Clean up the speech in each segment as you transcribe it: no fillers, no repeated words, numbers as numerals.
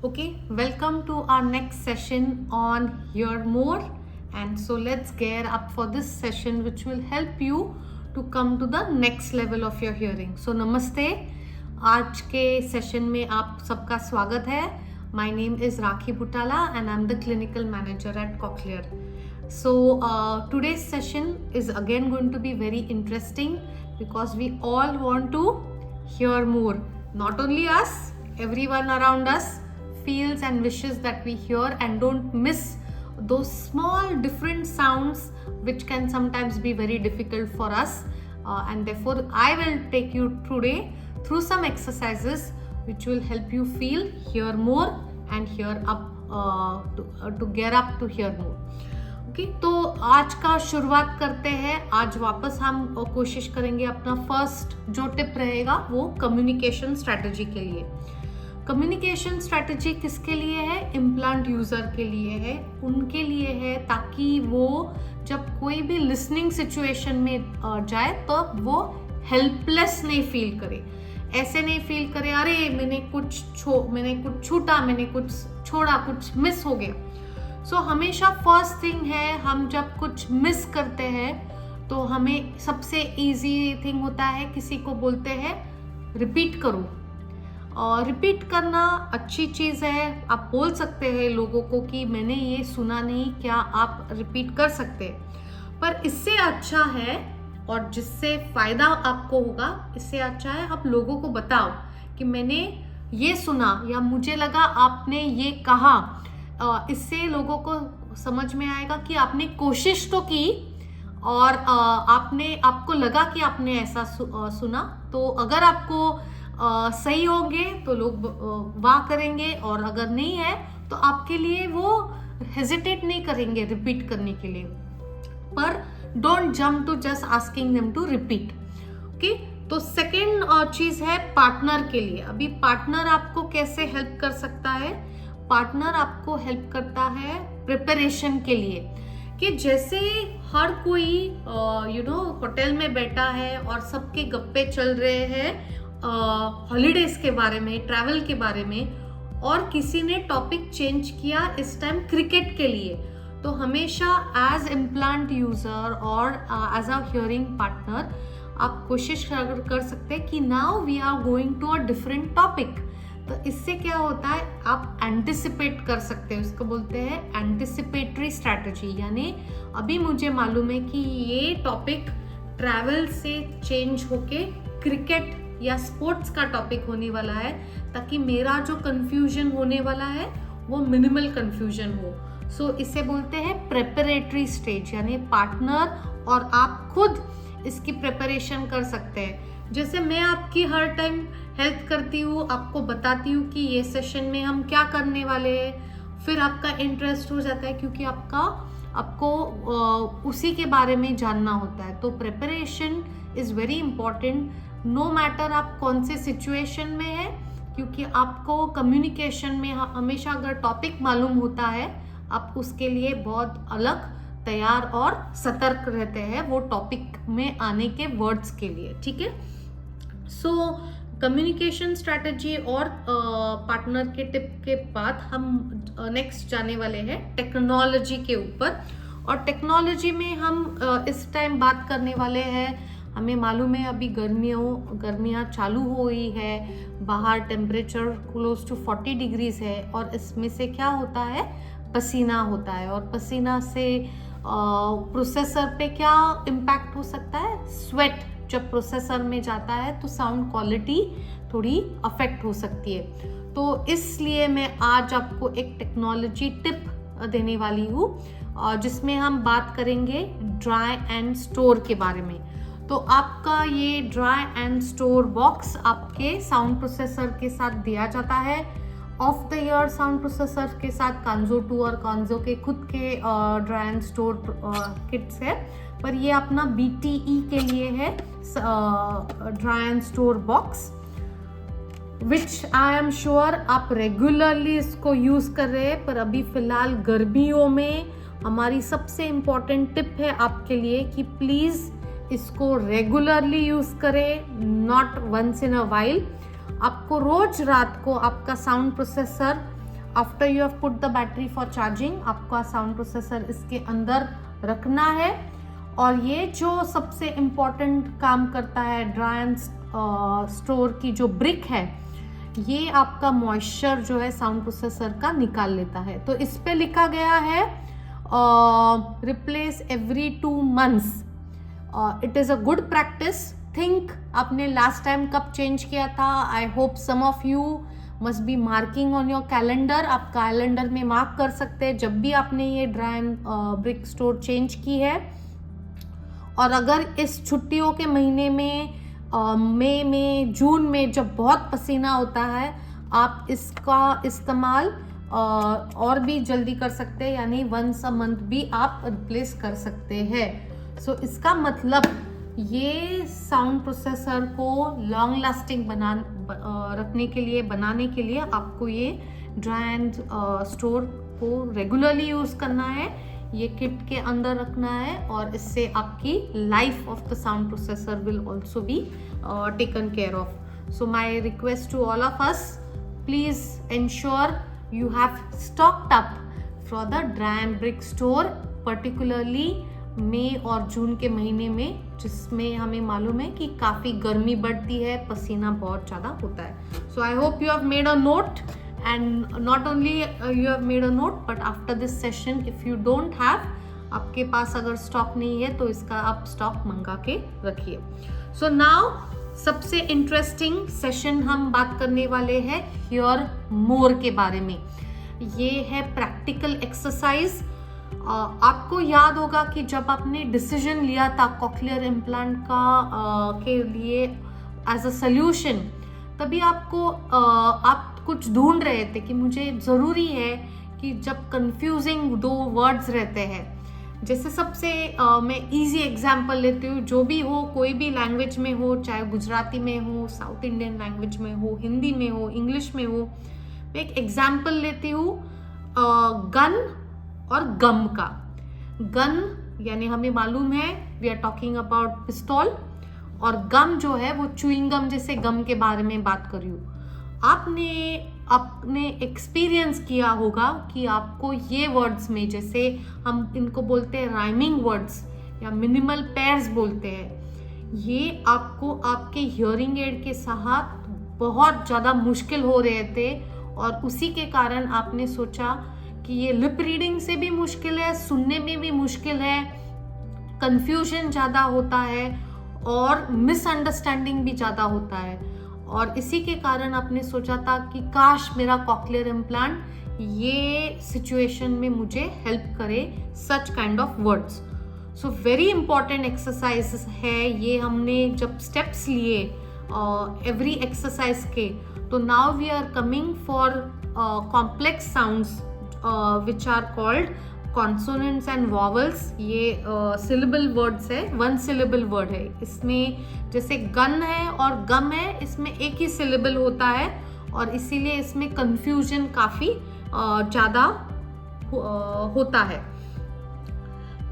Okay, welcome to our next session on Hear More. And so let's gear up for this session, which will help you to come to the next level of your hearing. So namaste. आज के session में आप सबका स्वागत है. My name is Rakhi Butala and I'm the clinical manager at Cochlear. So today's session is again going to be very interesting because we all want to hear more. Not only us, everyone around us feels and wishes that we hear and don't miss those small different sounds which can sometimes be very difficult for us. And therefore I will take you today through some exercises which will help you hear more and hear up to get up to hear more. Okay, तो आज का शुरुआत करते हैं. आज वापस हम कोशिश करेंगे अपना फर्स्ट जो टिप रहेगा वो कम्युनिकेशन स्ट्रैटेजी के लिए. कम्युनिकेशन स्ट्रैटेजी किसके लिए है? इम्प्लांट यूजर के लिए है, उनके लिए है ताकि वो जब कोई भी लिसनिंग सिचुएशन में जाए तो वो हेल्पलेस नहीं फील करे. ऐसे नहीं फील करे अरे मैंने कुछ छूटा, मैंने कुछ छोड़ा, कुछ मिस हो गया. सो हमेशा फर्स्ट थिंग है, हम जब कुछ मिस करते हैं तो हमें सबसे इजी थिंग होता है किसी को बोलते हैं रिपीट करो. और रिपीट करना अच्छी चीज़ है. आप बोल सकते हैं लोगों को कि मैंने ये सुना नहीं, क्या आप रिपीट कर सकते हैं. पर इससे अच्छा है और जिससे फ़ायदा आपको होगा, इससे अच्छा है आप लोगों को बताओ कि मैंने ये सुना या मुझे लगा आपने ये कहा. इससे लोगों को समझ में आएगा कि आपने कोशिश तो की और आपको लगा कि आपने ऐसा सुना. तो अगर आपको सही होंगे तो लोग वाह करेंगे और अगर नहीं है तो आपके लिए वो हेजिटेट नहीं करेंगे रिपीट करने के लिए. पर don't jump to just asking them to repeat. Okay, तो सेकेंड चीज़ है पार्टनर के लिए. अभी पार्टनर आपको कैसे हेल्प कर सकता है? पार्टनर आपको हेल्प करता है प्रिपरेशन के लिए कि जैसे हर कोई होटल में बैठा है और सबके गप्पे चल रहे हैं हॉलीडेज के बारे में, ट्रैवल के बारे में, और किसी ने टॉपिक चेंज किया इस टाइम क्रिकेट के लिए. तो हमेशा एज इम्प्लांट यूजर और एज अ हियरिंग पार्टनर आप कोशिश कर सकते हैं कि now we are going to a different topic. तो इससे क्या होता है, आप एंटिसिपेट कर सकते हैं. उसको बोलते हैं एंटिसिपेटरी स्ट्रैटेजी. यानी अभी मुझे मालूम है कि ये टॉपिक ट्रैवल से चेंज होके क्रिकेट या स्पोर्ट्स का टॉपिक होने वाला है, ताकि मेरा जो कंफ्यूजन होने वाला है वो मिनिमल कंफ्यूजन हो. सो इसे बोलते हैं प्रेपरेटरी स्टेज. यानी पार्टनर और आप खुद इसकी प्रिपरेशन कर सकते हैं. जैसे मैं आपकी हर टाइम हेल्प करती हूँ, आपको बताती हूँ कि ये सेशन में हम क्या करने वाले हैं, फिर आपका इंटरेस्ट हो जाता है क्योंकि आपको उसी के बारे में जानना होता है. तो preparation is very important no matter आप कौन से सिचुएशन में है, क्योंकि आपको कम्युनिकेशन में हमेशा अगर टॉपिक मालूम होता है आप उसके लिए बहुत अलग तैयार और सतर्क रहते हैं वो टॉपिक में आने के वर्ड्स के लिए. ठीक है, सो कम्युनिकेशन स्ट्रैटेजी और पार्टनर के टिप के बाद हम नेक्स्ट जाने वाले हैं टेक्नोलॉजी के ऊपर. और टेक्नोलॉजी में हम इस टाइम बात करने वाले हैं. हमें मालूम है अभी गर्मियाँ चालू हुई है, बाहर टेम्परेचर क्लोज टू 40 डिग्रीज है और इसमें से क्या होता है, पसीना होता है. और पसीना से प्रोसेसर पे क्या इम्पैक्ट हो सकता है? स्वेट जब प्रोसेसर में जाता है तो साउंड क्वालिटी थोड़ी अफेक्ट हो सकती है. तो इसलिए मैं आज आपको एक टेक्नोलॉजी टिप देने वाली हूँ जिसमें हम बात करेंगे ड्राई एंड स्टोर के बारे में. तो आपका ये ड्राई एंड स्टोर बॉक्स आपके साउंड प्रोसेसर के साथ दिया जाता है. Of the year sound processor के साथ कांजो 2 और कांजो के खुद के ड्राई एंड स्टोर किट्स है, पर ये अपना BTE के लिए है dry and store box, which I am sure आप रेगुलरली इसको यूज़ कर रहे हैं. पर अभी फ़िलहाल गर्मियों में हमारी सबसे इम्पॉर्टेंट टिप है आपके लिए कि प्लीज़ इसको रेगुलरली यूज़ करें, not once in a while. आपको रोज रात को आपका sound processor after you have put the battery for charging, आपका साउंड प्रोसेसर इसके अंदर रखना है। और ये जो सबसे इम्पॉर्टेंट काम करता है, ड्राई एंड स्टोर की जो ब्रिक है, ये आपका मॉइस्चर जो है साउंड प्रोसेसर का निकाल लेता है। तो इस पे लिखा गया है replace every 2 months। It is a good practice. Think आपने लास्ट टाइम कब चेंज किया था। I hope some of you must be marking on your calendar. आप कैलेंडर में मार्क कर सकते हैं जब भी आपने ये dry and brick store change की है। और अगर इस छुट्टियों के महीने में मई में, जून में जब बहुत पसीना होता है, आप इसका इस्तेमाल और भी जल्दी कर सकते हैं, यानी 1 month भी आप रिप्लेस कर सकते हैं। सो इसका मतलब ये साउंड प्रोसेसर को लॉन्ग लास्टिंग बनाने के लिए आपको ये ड्राई एंड स्टोर को रेगुलरली यूज़ करना है, ये किट के अंदर रखना है, और इससे आपकी life of the sound processor will also be taken care of. So my request to all of us, please ensure you have stocked up for the dry and brick store, particularly मई और जून के महीने में, जिसमें हमें मालूम है कि काफ़ी गर्मी बढ़ती है, पसीना बहुत ज़्यादा होता है। So I hope you have made a note, and not only you have made a note, but after this session if you don't have, आपके पास अगर स्टॉक नहीं है तो इसका आप स्टॉक मंगा के रखिए। सो नाउ सबसे इंटरेस्टिंग सेशन हम बात करने वाले हैं हियर मोर के बारे में। ये है प्रैक्टिकल एक्सरसाइज। आपको याद होगा कि जब आपने डिसीजन लिया था कॉक्लियर इम्प्लांट का के लिए एज अ सल्यूशन, तभी आपको आप कुछ ढूंढ रहे थे कि मुझे ज़रूरी है कि जब कंफ्यूजिंग 2 वर्ड्स रहते हैं, जैसे सबसे मैं इजी एग्जांपल लेती हूँ, जो भी हो, कोई भी लैंग्वेज में हो, चाहे गुजराती में हो, साउथ इंडियन लैंग्वेज में हो, हिंदी में हो, इंग्लिश में हो, मैं एक एग्जांपल लेती हूँ गन और गम का। गन यानी हमें मालूम है वी आर टॉकिंग अबाउट पिस्तौल, और गम जो है वो च्युइंग गम जैसे गम के बारे में बात कर रही हूँ। आपने एक्सपीरियंस किया होगा कि आपको ये वर्ड्स में, जैसे हम इनको बोलते हैं राइमिंग वर्ड्स या मिनिमल पेयर्स बोलते हैं, ये आपको आपके हियरिंग एड के साथ बहुत ज़्यादा मुश्किल हो रहे थे, और उसी के कारण आपने सोचा कि ये लिप रीडिंग से भी मुश्किल है, सुनने में भी मुश्किल है, कंफ्यूजन ज़्यादा होता है और मिसअंडरस्टैंडिंग भी ज़्यादा होता है। और इसी के कारण आपने सोचा था कि काश मेरा कॉक्लियर इम्प्लांट ये सिचुएशन में मुझे हेल्प करे, such kind of words. So very important exercise है ये। हमने जब स्टेप्स लिए एवरी एक्सरसाइज के, तो now we are coming for complex sounds which are called consonants and vowels. ये सिलेबल वर्ड्स है, 1 syllable वर्ड है। इसमें जैसे गन है और गम है, इसमें एक ही सिलेबल होता है, और इसीलिए इसमें कंफ्यूजन काफ़ी ज़्यादा होता है।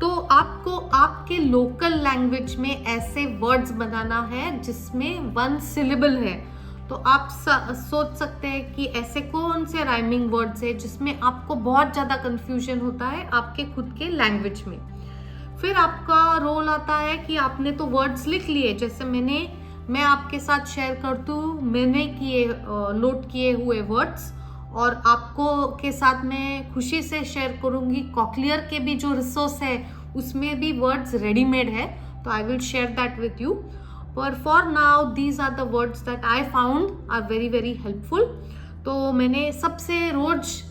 तो आपको आपके लोकल लैंग्वेज में ऐसे वर्ड्स बनाना है जिसमें 1 syllable है। तो आप सोच सकते हैं कि ऐसे कौन से राइमिंग वर्ड्स है जिसमें आपको बहुत ज़्यादा कंफ्यूजन होता है आपके खुद के लैंग्वेज में। फिर आपका रोल आता है कि आपने तो वर्ड्स लिख लिए, जैसे मैं आपके साथ शेयर करती हूँ मैंने नोट किए हुए वर्ड्स, और आपको के साथ मैं खुशी से शेयर करूँगी कॉक्लियर के भी जो रिसोर्स है उसमें भी वर्ड्स रेडीमेड है, तो I will share that with you. पर for now these are the words that I found are very very helpful. तो मैंने सबसे रोज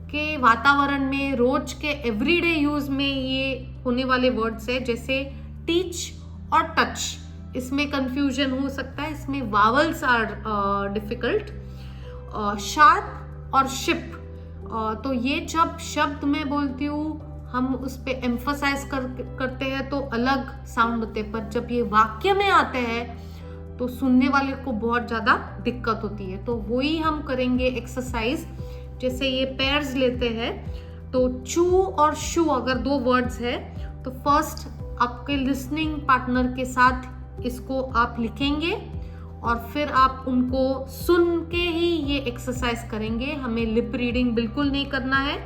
के वातावरण में, रोज के एवरीडे यूज में ये होने वाले वर्ड्स है, जैसे टीच और टच। इसमें कंफ्यूजन हो सकता है, इसमें वावल्स आर डिफिकल्ट। शार्प और शिप, तो ये जब शब्द मैं बोलती हूँ हम उस पर एम्फसाइज करते हैं तो अलग साउंड होते हैं, पर जब ये वाक्य में आते हैं तो सुनने वाले को बहुत ज़्यादा दिक्कत होती है। तो वही हम करेंगे एक्सरसाइज। जैसे ये पेयर्स लेते हैं, तो चू और शू अगर 2 वर्ड्स है, तो फर्स्ट आपके लिसनिंग पार्टनर के साथ इसको आप लिखेंगे, और फिर आप उनको सुन के ही ये एक्सरसाइज करेंगे। हमें लिप रीडिंग बिल्कुल नहीं करना है।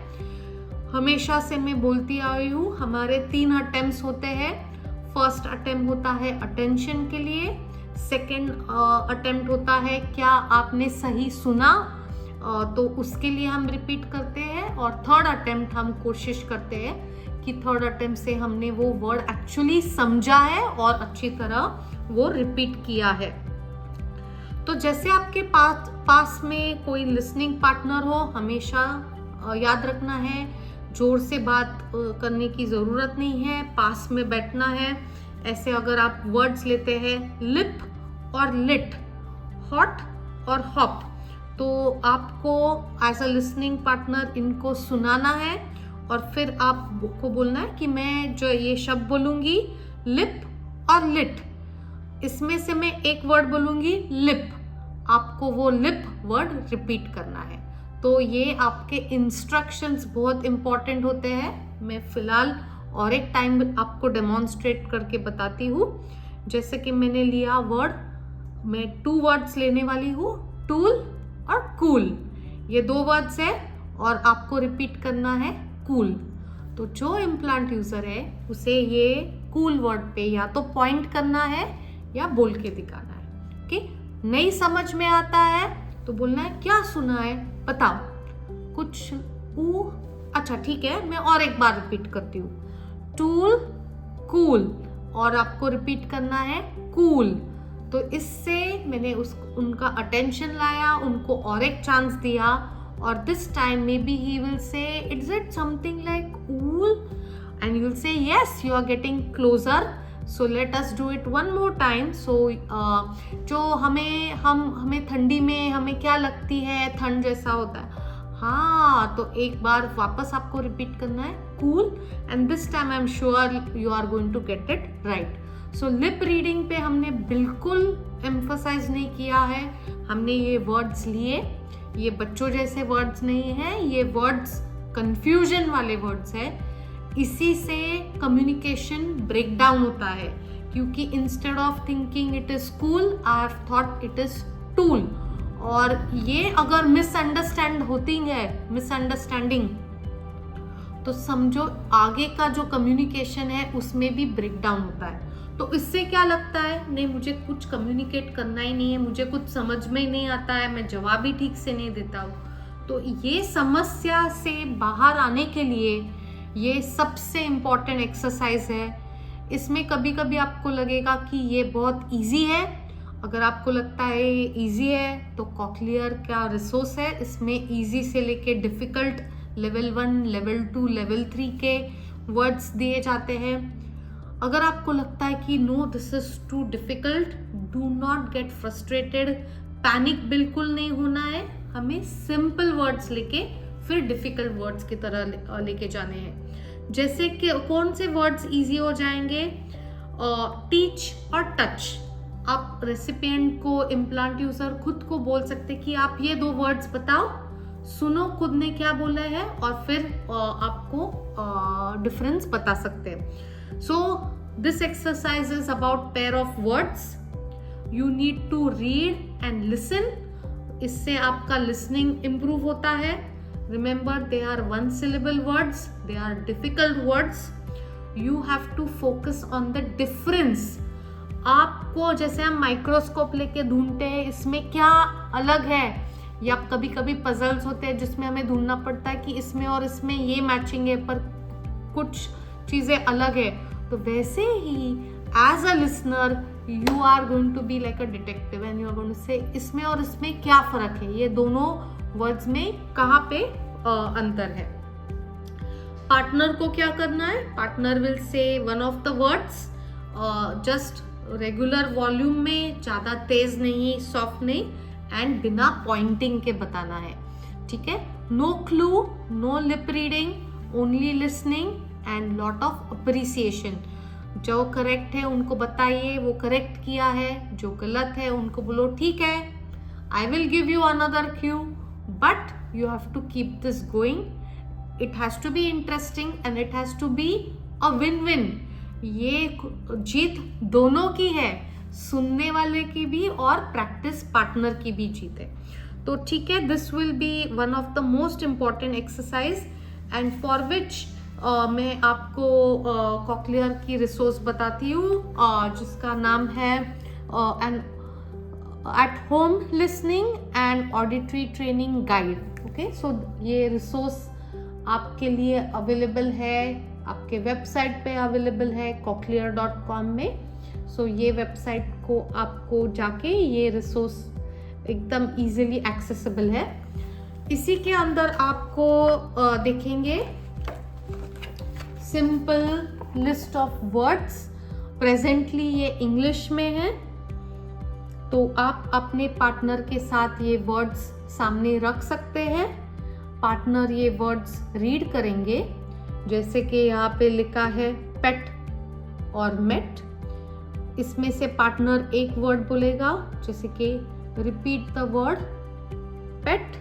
हमेशा से मैं बोलती आई हूँ, हमारे 3 अटेम्प्ट्स होते हैं। फर्स्ट अटेम्प्ट होता है अटेंशन के लिए, सेकेंड अटेम्प्ट होता है क्या आपने सही सुना, तो उसके लिए हम रिपीट करते हैं, और थर्ड अटेम्प्ट हम कोशिश करते हैं कि थर्ड अटेम्प्ट से हमने वो वर्ड एक्चुअली समझा है और अच्छी तरह वो रिपीट किया है। तो जैसे आपके पास में कोई लिसनिंग पार्टनर हो, हमेशा याद रखना है जोर से बात करने की ज़रूरत नहीं है, पास में बैठना है। ऐसे अगर आप वर्ड्स लेते हैं लिप और लिट, हॉट और हॉप, तो आपको एज अ लिसनिंग पार्टनर इनको सुनाना है और फिर आपको बोलना है कि मैं जो ये शब्द बोलूँगी लिप और लिट, इसमें से मैं एक वर्ड बोलूँगी लिप, आपको वो लिप वर्ड रिपीट करना है। तो ये आपके इंस्ट्रक्शंस बहुत इंपॉर्टेंट होते हैं। मैं फिलहाल और एक टाइम आपको डेमोन्स्ट्रेट करके बताती हूँ। जैसे कि मैंने लिया वर्ड, मैं 2 वर्ड्स लेने वाली हूँ, टूल और कूल। ये 2 वर्ड्स है और आपको रिपीट करना है कूल। तो जो इम्प्लांट यूजर है उसे ये कूल वर्ड पे या तो पॉइंट करना है या बोल के दिखाना है कि नहीं समझ में आता है तो बोलना है क्या सुना है बताओ कुछ। अच्छा ठीक है, मैं और एक बार रिपीट करती हूँ, टूल कूल, और आपको रिपीट करना है कूल। तो इससे मैंने उनका अटेंशन लाया, उनको और एक चांस दिया, और this time maybe he will say it's it something like cool and you will say yes you are getting closer, so let us do it one more time. So जो हमें ठंडी में हमें क्या लगती है, ठंड जैसा होता है, हाँ, तो एक बार वापस आपको रिपीट करना है cool, and this time I am sure you are going to get it right. So lip reading पे हमने बिल्कुल एम्फसाइज नहीं किया है। हमने ये वर्ड्स लिए, ये बच्चों जैसे वर्ड्स नहीं हैं, ये वर्ड्स कंफ्यूजन वाले वर्ड्स है। इसी से कम्युनिकेशन ब्रेक डाउन होता है, क्योंकि instead of thinking it is cool I have thought it is tool. और ये अगर मिसअंडरस्टैंडिंग तो समझो आगे का जो कम्युनिकेशन है उसमें भी ब्रेक डाउन होता है। तो इससे क्या लगता है, नहीं मुझे कुछ कम्युनिकेट करना ही नहीं है, मुझे कुछ समझ में ही नहीं आता है, मैं जवाब ही ठीक से नहीं देता हूँ। तो ये समस्या से बाहर आने के लिए ये सबसे इम्पॉर्टेंट एक्सरसाइज है। इसमें कभी कभी आपको लगेगा कि ये बहुत इजी है। अगर आपको लगता है ये इजी है तो कॉकलियर क्या रिसोर्स है, इसमें इजी से लेके डिफ़िकल्ट लेवल 1, लेवल 2, लेवल 3 के वर्ड्स दिए जाते हैं। अगर आपको लगता है कि no this is too difficult, do not get frustrated, panic बिल्कुल नहीं होना है। हमें सिंपल वर्ड्स लेके फिर डिफ़िकल्ट वर्ड्स की तरह लेके जाने हैं। जैसे कि कौन से वर्ड्स इजी हो जाएंगे, टीच और टच। आप रेसिपिएंट को, इम्प्लांट यूजर खुद को बोल सकते कि आप ये 2 वर्ड्स बताओ, सुनो खुद ने क्या बोला है, और फिर आपको डिफरेंस बता सकते हैं। So this exercise is about pair of words. You need to read and listen. इससे आपका लिसनिंग इम्प्रूव होता है। Remember they are 1 syllable words, they are difficult words. You have to focus on the difference. आपको जैसे हम microscope लेके ढूंढते हैं इसमें क्या अलग है, या कभी कभी पजल्स होते हैं जिसमें हमें ढूंढना पड़ता है कि इसमें और इसमें ये मैचिंग है पर कुछ चीज़ें अलग है। तो वैसे ही as a listener you are going to be like a detective and you are going to say इसमें और इसमें क्या फ़र्क है, ये दोनों वर्ड्स में कहाँ पे अंतर है। पार्टनर को क्या करना है, partner will say one of the words just regular volume में, ज़्यादा तेज नहीं, सॉफ्ट नहीं, एंड बिना पॉइंटिंग के बताना है। ठीक है, no clue, no lip reading, only listening and lot of appreciation. जो करेक्ट है उनको बताइए वो करेक्ट किया है, जो गलत है उनको बोलो ठीक है, I will give you another cue but you have to keep this going. It has to be interesting and it has to be a win win. ये जीत दोनों की है, सुनने वाले की भी और प्रैक्टिस पार्टनर की भी जीते। तो ठीक है, this will be one of the most important exercise and for which मैं आपको कॉकलियर की रिसोर्स बताती हूँ जिसका नाम है an at home listening and auditory training guide. Okay, so ये रिसोर्स आपके लिए अवेलेबल है, आपके वेबसाइट पे अवेलेबल है cochlear.com में। सो ये वेबसाइट को आपको जाके ये रिसोर्स एकदम इजीली एक्सेसिबल है। इसी के अंदर आपको देखेंगे simple list of words. Presently ये इंग्लिश में है, तो आप अपने पार्टनर के साथ ये वर्ड्स सामने रख सकते हैं। पार्टनर ये वर्ड्स रीड करेंगे, जैसे कि यहाँ पे लिखा है पेट और मेट। इसमें से पार्टनर एक वर्ड बोलेगा, जैसे कि रिपीट द वर्ड पेट,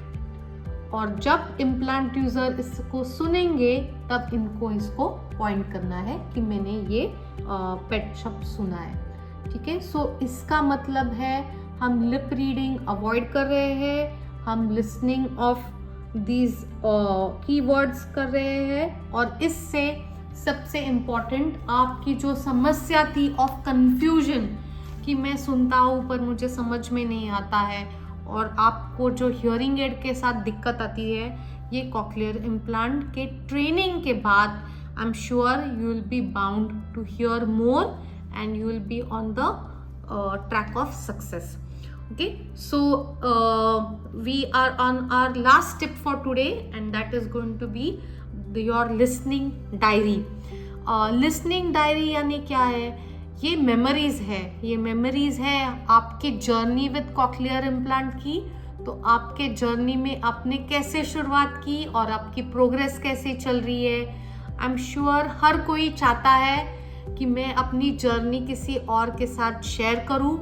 और जब इम्प्लांट यूजर इसको सुनेंगे तब इनको इसको पॉइंट करना है कि मैंने ये पेट शब्द सुना है। ठीक है, सो इसका मतलब है हम लिप रीडिंग अवॉइड कर रहे हैं, हम लिसनिंग ऑफ दीज कीवर्ड्स कर रहे हैं, और इससे सबसे इम्पॉर्टेंट आपकी जो समस्या थी ऑफ कंफ्यूजन कि मैं सुनता हूँ पर मुझे समझ में नहीं आता है, और आपको जो हियरिंग एड के साथ दिक्कत आती है, ये कॉकलियर इम्प्लांट के ट्रेनिंग के बाद I am sure you will be bound to hear more and you will be on the track of success. Okay, so we are on our last tip for today, and that is going to be your listening diary. Listening diary यानी क्या है? ये memories है, ये memories है आपके journey with cochlear implant की। तो आपके जर्नी में आपने कैसे शुरुआत की और आपकी प्रोग्रेस कैसे चल रही है। आई एम श्योर हर कोई चाहता है कि मैं अपनी जर्नी किसी और के साथ शेयर करूं,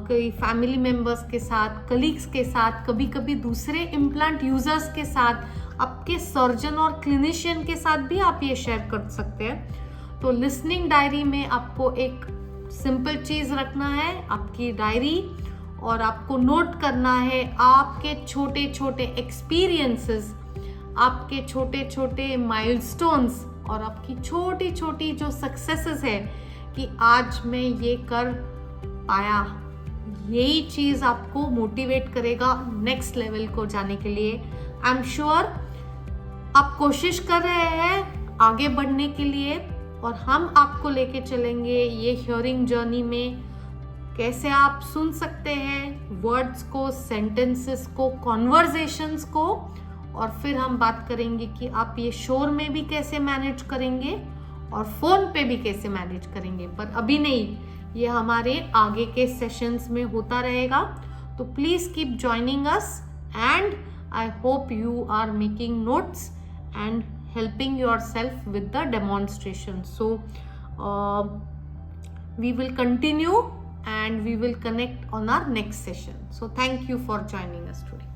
कई फैमिली मेम्बर्स के साथ, कलीग्स के साथ, कभी कभी दूसरे इम्प्लांट यूजर्स के साथ, आपके सर्जन और क्लिनिशियन के साथ भी आप ये शेयर कर सकते हैं। तो लिसनिंग डायरी में आपको एक सिंपल चीज़ रखना है, आपकी डायरी, और आपको नोट करना है आपके छोटे छोटे एक्सपीरियंसेस, आपके छोटे छोटे माइलस्टोन्स और आपकी छोटी छोटी जो सक्सेसेस है कि आज मैं ये कर पाया। यही चीज़ आपको मोटिवेट करेगा नेक्स्ट लेवल को जाने के लिए। आई एम श्योर आप कोशिश कर रहे हैं आगे बढ़ने के लिए, और हम आपको लेके चलेंगे ये हियरिंग जर्नी में, कैसे आप सुन सकते हैं वर्ड्स को, सेंटेंसेस को, कॉन्वर्जेशंस को, और फिर हम बात करेंगे कि आप ये शोर में भी कैसे मैनेज करेंगे और फोन पे भी कैसे मैनेज करेंगे। पर अभी नहीं, ये हमारे आगे के सेशंस में होता रहेगा। तो please keep joining us, and I hope you are making notes and helping yourself with the demonstration. So we will continue and we will connect on our next session. So thank you for joining us today.